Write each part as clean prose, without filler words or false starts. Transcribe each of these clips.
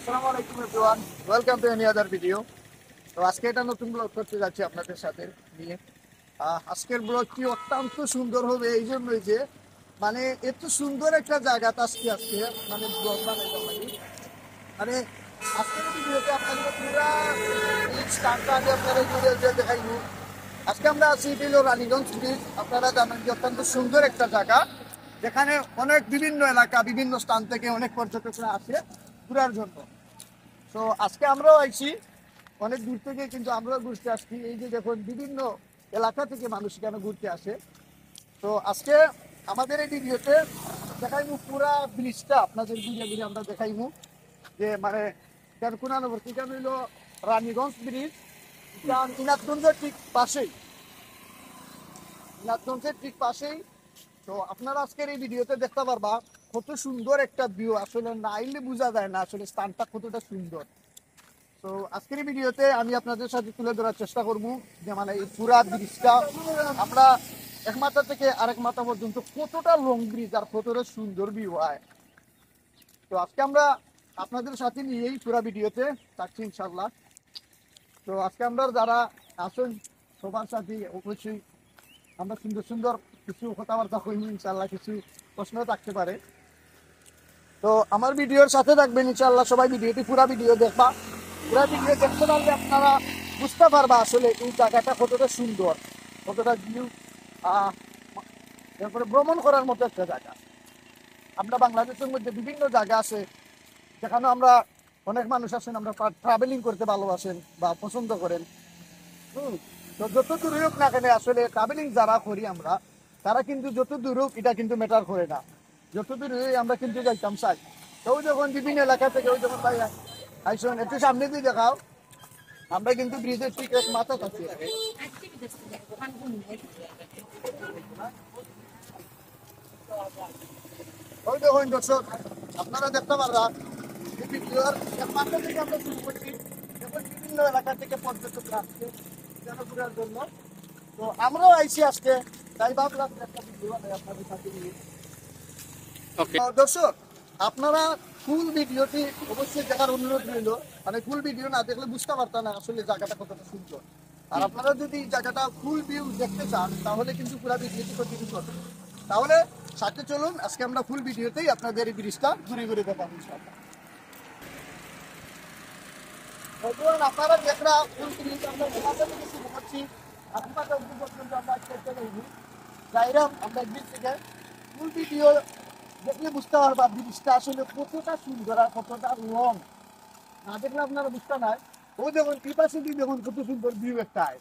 আসসালামু আলাইকুম everyone, welcome to any other video. তো আজকে এটা নতুন ব্লগ করতে যাচ্ছি আপনাদের সাথে নিয়ে। আজকের ব্লগটি অত্যন্ত সুন্দর হবে এই জন্যই যে মানে এত সুন্দর একটা জায়গা আজকে আজকে মানে ব্লগ বানাইলাম আমি। মানে আজকের ভিডিওতে আপনাদের পুরা এই স্থানটা আমি আপনাদের ভিডিওতে দেখাইব। আজকে আমরা আছি হলো রানীগঞ্জ ব্রিজ। আপনারা জানেন যে অত্যন্ত সুন্দর একটা জায়গা, যেখানে অনেক বিভিন্ন এলাকা বিভিন্ন স্থান থেকে অনেক পর্যটকরা আসে ঘোরার জন্য। তো আজকে আমরাও আইছি অনেক দূর থেকে, কিন্তু আমরাও ঘুরতে আসছি। এই যে দেখুন বিভিন্ন এলাকা থেকে মানুষ এখানে ঘুরতে আসে। তো আজকে আমাদের এই ভিডিওতে দেখাইমু পুরা ব্রিজটা আপনাদের ঘুরে ঘুরে আমরা দেখাইমু যে মানে কোনানবর্তী কেন হইলো রানীগঞ্জ ব্রিজ, ইনাতগঞ্জের ঠিক পাশেই, ইনাতগঞ্জের ঠিক পাশেই। তো আপনারা আজকের এই ভিডিওতে দেখতে পারবা কত সুন্দর একটা ভিউ, আসলে না আইলে বোঝা যায় না আসলে স্থানটা কতটা সুন্দর। তো আজকের এই ভিডিওতে আমি আপনাদের সাথে তুলে ধরার চেষ্টা করবো যে মানে এই পুরা ব্রিজটা আমরা এক মাথা থেকে আরেক মাথা পর্যন্ত কতটা লং ব্রিজ আর কতটা সুন্দর ভিউ হয়। তো আজকে আমরা আপনাদের সাথে নিয়েই পুরা ভিডিওতে থাকছি ইনশাল্লাহ। তো আজকে আমরা যারা আসেন সবার সাথে অবশ্যই আমরা সুন্দর সুন্দর কিছু কথাবার্তা হইনি ইনশাল্লাহ, কিছু প্রশ্ন থাকতে পারে। তো আমার ভিডিওর সাথে থাকবেন ইনশাল্লাহ, সবাই ভিডিওটি পুরা ভিডিও দেখবা। পুরা ভিডিও দেখতে পারলে আপনারা বুঝতে পারবা আসলে এই জায়গাটা কতটা সুন্দর, কতটা ভিউ, তারপরে ভ্রমণ করার মতো একটা জায়গা। আমরা বাংলাদেশের মধ্যে বিভিন্ন জায়গা আছে যেখানে আমরা অনেক মানুষ আছেন, আমরা ট্রাভেলিং করতে ভালোবাসেন বা পছন্দ করেন। তো যত দূরে হোক না কেন আসলে ট্রাভেলিং যারা করি আমরা, তারা কিন্তু যত দূর হোক এটা কিন্তু ম্যাটার করে না, যত দূরে আমরা কিন্তু যাইতাম চাই। তো ওই যখন বিভিন্ন এলাকা থেকে ওই যখন ভাই আইসন একটু সামনে দিয়ে দেখাও, আমরা কিন্তু ব্রিজের ঠিক এক মাথা থাকি। ওই দেখুন দর্শক, আপনারা দেখতে পারবা এই ভিডিওর এক মাথা থেকে আমরা শুরু করছি। এখন বিভিন্ন এলাকা থেকে পর্যটকরা আসছে ঘোরার জন্য। তো আমরাও আইছি আজকে, তাই ভাবলাম একটা ভিডিও আপনাদের সাথে নিয়ে। দর্শক, আপনারা ফুল ভিডিওটি অবশ্যই দেখার অনুরোধ রইল। মানে ফুল ভিডিও না দেখলে বুঝতে পারতাম না আসলে জায়গাটা কতটা সুন্দর। আর আপনারা যদি জায়গাটা ফুল ভিউ দেখতে চান তাহলে কিন্তু পুরো ভিডিওটি কন্টিনিউ করবেন। তাহলে সাথে চলুন, আজকে আমরা ফুল ভিডিওতেই আপনাদের এই ব্রিজটা ঘুরে ঘুরে দেখাবো ইনশাআল্লাহ। আপনারা দেখরা ফুল ব্রিজ আমরা ঢাকা থেকে শুরু করছি, আপনারা অব্দি পর্যন্ত আমরা চেষ্টা করব যাইরাম আমরা ব্রিজ থেকে। ফুল ভিডিও দেখলে বুঝতে পারবা ব্রিজটা আসলে কতটা সুন্দর আর কতটা লং। না দেখলে আপনারা বুঝতে নাই। ও দেখুন ইপাশে দিয়ে দেখুন কত সুন্দর ভিউ একটা আয়।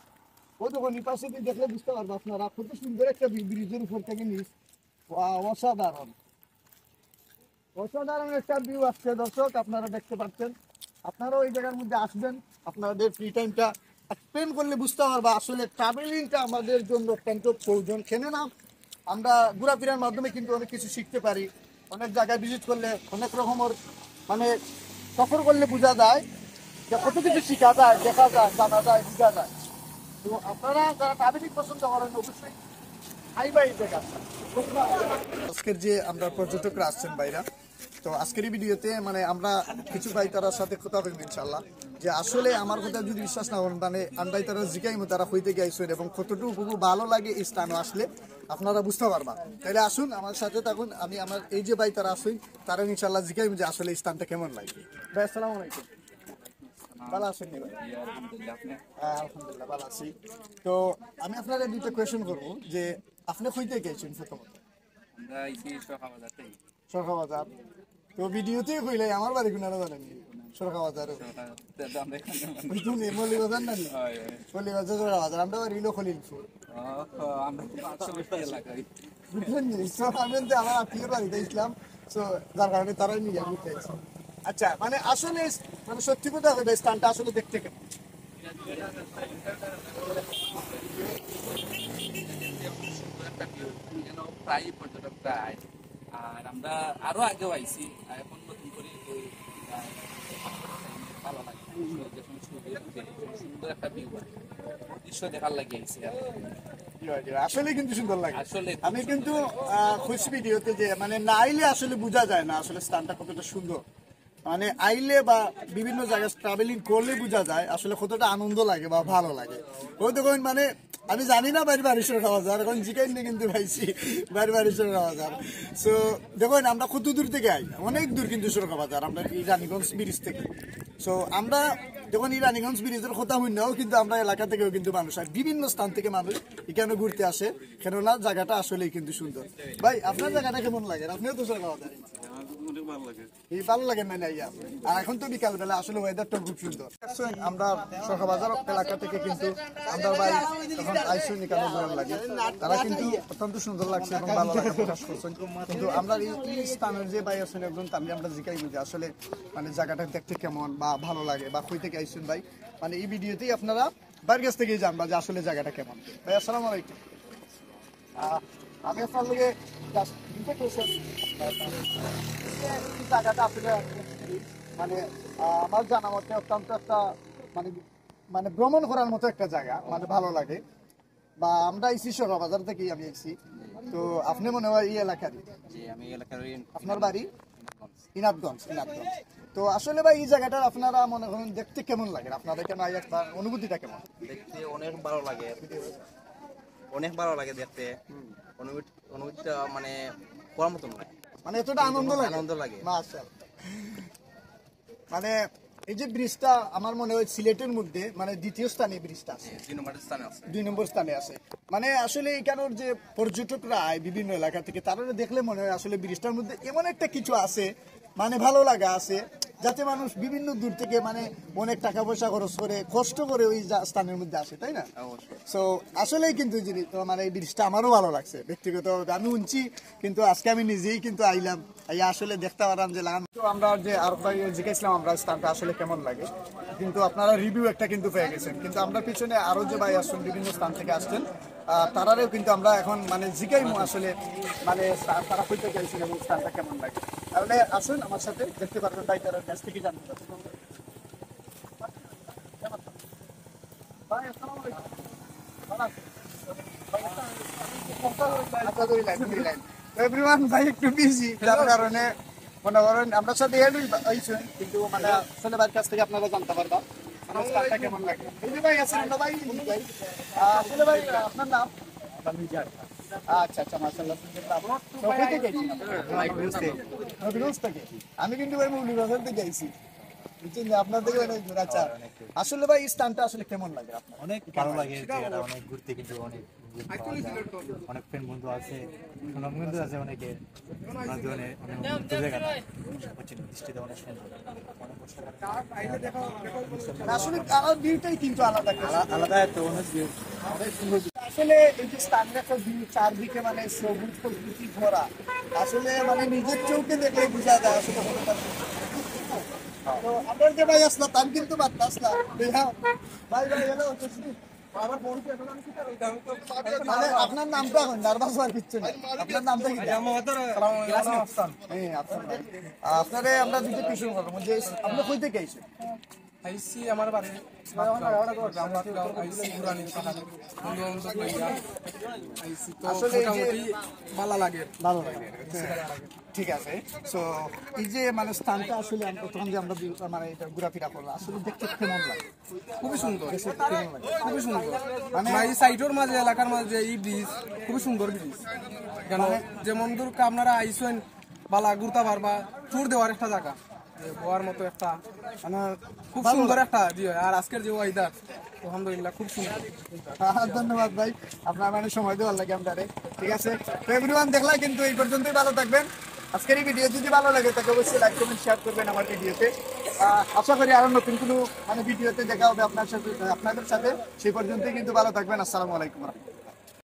ও দেখুন ইপাশে দিয়ে দেখলে বুঝতে পারবো আপনারা কত সুন্দর একটা ভিউ ব্রিজের উপর থেকে নিচ। অসাধারণ, অসাধারণ একটা ভিউ আসছে দর্শক, আপনারা দেখতে পাচ্ছেন। আপনারা ওই জায়গার মধ্যে আসবেন, আপনাদের ফ্রি টাইমটা স্পেন্ড করলে বুঝতে পারবা আসলে ট্রাভেলিংটা আমাদের জন্য অত্যন্ত প্রয়োজন। কেন না আমরা ঘোরাফেরার মাধ্যমে কিন্তু অনেক কিছু শিখতে পারি। অনেক জায়গায় ভিজিট করলে অনেক রকমের মানে সফর করলে বোঝা যায় যে কত কিছু শেখা যায়, দেখা যায়, জানা যায়, বোঝা যায়। তো আপনারা যারা ট্রাভেলিং পছন্দ করেন অবশ্যই আজকের যে আমরা পর্যটকরা আসছেন বাইরা, তো আজকের এই ভিডিওতে মানে আমরা কিছু ভাই তারার সাথে কথা হইব ইনশাল্লাহ যে আসলে আমার কথা যদি বিশ্বাস না করেন মানে আন্দাই তারা জিগাইমো তারা হইতে গাইছেন এবং কতটুকু ভালো লাগে এই স্থানে আসলে আপনারা বুঝতে পারবা। তাহলে আসুন আমার সাথে থাকুন, আমি আমার এই যে ভাই তারা আসুন তারা ইনশাল্লাহ জিগাইমো যে আসলে এই স্থানটা কেমন লাগে। ভাই আসসালামু আলাইকুম, ভালো আছেন নি ভাই? হ্যাঁ আলহামদুলিল্লাহ ভালো আছি। তো আমি আপনারা দুইটা কোয়েশ্চেন করবো যে আপনি কইতে গেছেন প্রথমত? সরখা বাজার। তো ভিডিওতেই কইলে আমার বাড়ি কোনারা জানেন সরখা বাজার মল্লিবাজার না মল্লিবাজার সরখা বাজার, আমরা বাড়ি হইলো খলিলপুর। বুঝলেন নি? তো আমি তো আমার আত্মীয় বাড়িতে ইসলাম, তো যার কারণে তারাই নিয়ে ঘুরতে আইছি। আচ্ছা মানে আসলে মানে সত্যি কথা হবে স্থানটা আসলে দেখতে কেমন? প্রায় পর্যটকরা আয়। আর আমরা আরো আগেও আইছি, এখন নতুন করে ওই ভালো লাগে যখন সূর্য উঠে, সুন্দর একটা ভিউ দৃশ্য দেখার লাগে আইছি। আসলে কিন্তু সুন্দর লাগে। আসলে আমি কিন্তু খুশি ভিডিওতে যে মানে না আইলে আসলে বোঝা যায় না আসলে স্থানটা কতটা সুন্দর। মানে আইলে বা বিভিন্ন জায়গায় ট্রাভেলিং করলে বোঝা যায় আসলে কতটা আনন্দ লাগে বা ভালো লাগে। ওই দেখুন মানে আমি জানি না বাড়ি বারিশের খাওয়া যার এখন জিকাই নিয়ে কিন্তু পাইছি বাড়ি বারিশের খাওয়া যার। সো দেখুন আমরা কত দূর থেকে আই, অনেক দূর কিন্তু সরকার বাজার, আমরা এই রানীগঞ্জ ব্রিজ থেকে। সো আমরা যখন এই রানীগঞ্জ ব্রিজের কথা হইনাও কিন্তু আমরা এলাকা থেকেও কিন্তু মানুষ হয়, বিভিন্ন স্থান থেকে মানুষ এখানে ঘুরতে আসে, কেননা জায়গাটা আসলেই কিন্তু সুন্দর। ভাই আপনার জায়গাটা কেমন লাগে? আপনিও তো সরকার বাজার এই ভালো লাগে না আইয়া, আর এখন তো বিকাল বেলা আসলে ওয়েদারটা খুব সুন্দর। আমরা শোভাবাজার এলাকা থেকে কিন্তু আমরা ভাই তখন আইসি নিকানো ভালো লাগে, তারা কিন্তু অত্যন্ত সুন্দর লাগছে এবং ভালো লাগা প্রকাশ করছেন। কিন্তু আমরা এই স্থানের যে ভাই আছেন একজন, তাহলে আমরা জিজ্ঞাই বুঝি আসলে মানে জায়গাটা দেখতে কেমন বা ভালো লাগে বা কই থেকে আইসেন ভাই, মানে এই ভিডিওতেই আপনারা বাড়ির কাছ থেকেই জানবা যে আসলে জায়গাটা কেমন। ভাই আসসালামু আলাইকুম। আমি আপনার লগে জায়গাটা আসলে মানে আমার জানা মতে অত্যন্ত একটা মানে মানে ভ্রমণ করার মতো একটা জায়গা, মানে ভালো লাগে। বা আমরা আইসি বাজার থেকেই আমি আইসি। তো আপনি মনে হয় এই এলাকারই? আমি এলাকার আপনার বাড়ি ইনাদগঞ্জ? ইনাদগঞ্জ। তো আসলে ভাই এই জায়গাটা আপনারা মনে করেন দেখতে কেমন লাগে? আপনাদের কেন একটা অনুভূতিটা কেমন? দেখতে অনেক ভালো লাগে, অনেক ভালো লাগে দেখতে। অনুভূতিটা মানে করার মতো নয়, মানে এতটা আনন্দ লাগে। মাশাআল্লাহ। মানে এই যে ব্রিজটা আমার মনে হয় সিলেটের মধ্যে মানে দ্বিতীয় স্থানে ব্রিজটা আছে, 2 নম্বর স্থানে আছে। মানে আসলে এখানের যে পর্যটকরা আয় বিভিন্ন এলাকা থেকে, তারা দেখলে মনে হয় আসলে ব্রিজটার মধ্যে এমন একটা কিছু আছে, মানে ভালো লাগা আছে, যাতে মানুষ বিভিন্ন দূর থেকে মানে অনেক টাকা পয়সা খরচ করে কষ্ট করে ওই স্থানের মধ্যে আসে, তাই না? সো আসলেই কিন্তু জিনিস মানে এই ব্রিজটা আমারও ভালো লাগছে ব্যক্তিগত, আমি উনছি কিন্তু আজকে আমি নিজেই কিন্তু আইলাম, আসলে দেখতে পারলাম যে আমরা যে আর ভাই জিজ্ঞাসলাম আমরা স্থানটা আসলে কেমন লাগে, কিন্তু আপনারা রিভিউ একটা কিন্তু পেয়ে গেছেন। কিন্তু আমরা পিছনে আরো যে ভাই আসছেন বিভিন্ন স্থান থেকে আসছেন, তারারেও কিন্তু আমরা এখন মানে জিজ্ঞাইমু আসলে মানে তারা কইতে গেছেন এবং স্থানটা কেমন লাগে। তাহলে আসুন আমার সাথে, দেখতে পারবেন ভাই তার কাছ থেকে জানতে পারবেন। ভাই আসসালামু আলাইকুম। ভালো আছেন? আলহামদুলিল্লাহ। এভরিওয়ান ভাই একটু বিজি, যার কারণে মনে করেন আমরা সাথে হয়েছেন, কিন্তু মানে আসলে ভাইয়ের কাছ থেকে আপনারা জানতে পারবা আমার স্থানটা কেমন লাগে। এই যে ভাই আছেন আমরা ভাই আসলে ভাই আপনার নাম? আচ্ছা আচ্ছা, মাশাআল্লাহ। নবীগঞ্জ থেকে। আমি কিন্তু ভাই মৌলভীবাজার থেকে আইছি, বুঝছেন যে আপনার থেকে অনেক দূর। আচ্ছা, আসলে ভাই এই স্থানটা আসলে কেমন লাগে আপনার? অনেক ভালো লাগে, জায়গাটা অনেক ঘুরতে কিন্তু অনেক অনেক ফ্রেন্ড বন্ধু আছে, সুনাম বন্ধু আছে অনেকে, জায়গাটা দৃষ্টিতে অনেক সুন্দর, আসলে আমার ভিউটাই কিন্তু আলাদা আলাদা একটা অনেক view। আসলে এই যে স্থানের একটা ভিউ, চারদিকে মানে সবুজ প্রকৃতি ভরা, আসলে মানে নিজের চোখে দেখলে বোঝা যায় আসলে কতটা সুন্দর। তো আপনার যে ভাই আসলো তার কিন্তু বার্তা আসলাম ভাই ভাই হ্যালো। মানে আপনার নামটা এখন নার্ভাস হওয়ার কিচ্ছু নেই, আপনার নামটা কি? আপনারে আমরা দুটো টিউশন করবো যে আপনি কই থেকে আইছেন? আইসি আমার বাড়ি আসলে ভালো লাগে। ঠিক আছে। সো এই যে মানে স্থানটা আসলে প্রথম যে আমরা মানে এটা ঘোরাফেরা করলাম, আসলে দেখতে কেমন লাগে? খুবই সুন্দর, কেমন লাগে? খুবই সুন্দর। মানে এই সাইডের মাঝে এলাকার মাঝে এই ব্রিজ খুবই সুন্দর ব্রিজ। কেন যেমন দূর আপনারা আইসেন বালা ঘুরতে পারবা, ট্যুর দেওয়ার একটা জায়গা হওয়ার মতো একটা মানে খুব সুন্দর একটা জি। আর আজকের যে ওয়েদার আলহামদুলিল্লাহ খুব সুন্দর। ধন্যবাদ ভাই, আপনার মানে সময় দেওয়ার লাগে আমাদের। ঠিক আছে, তো এভরিওয়ান দেখলা কিন্তু এই পর্যন্তই, ভালো থাকবেন। আজকের এই ভিডিও যদি ভালো লাগে তাকে অবশ্যই লাইক কমেন্ট শেয়ার করবেন আমার ভিডিওতে। আশা করি আরো নতুন কোনো মানে ভিডিওতে দেখা হবে আপনাদের সাথে। সেই পর্যন্তই কিন্তু ভালো থাকবেন। আসসালামু আলাইকুম।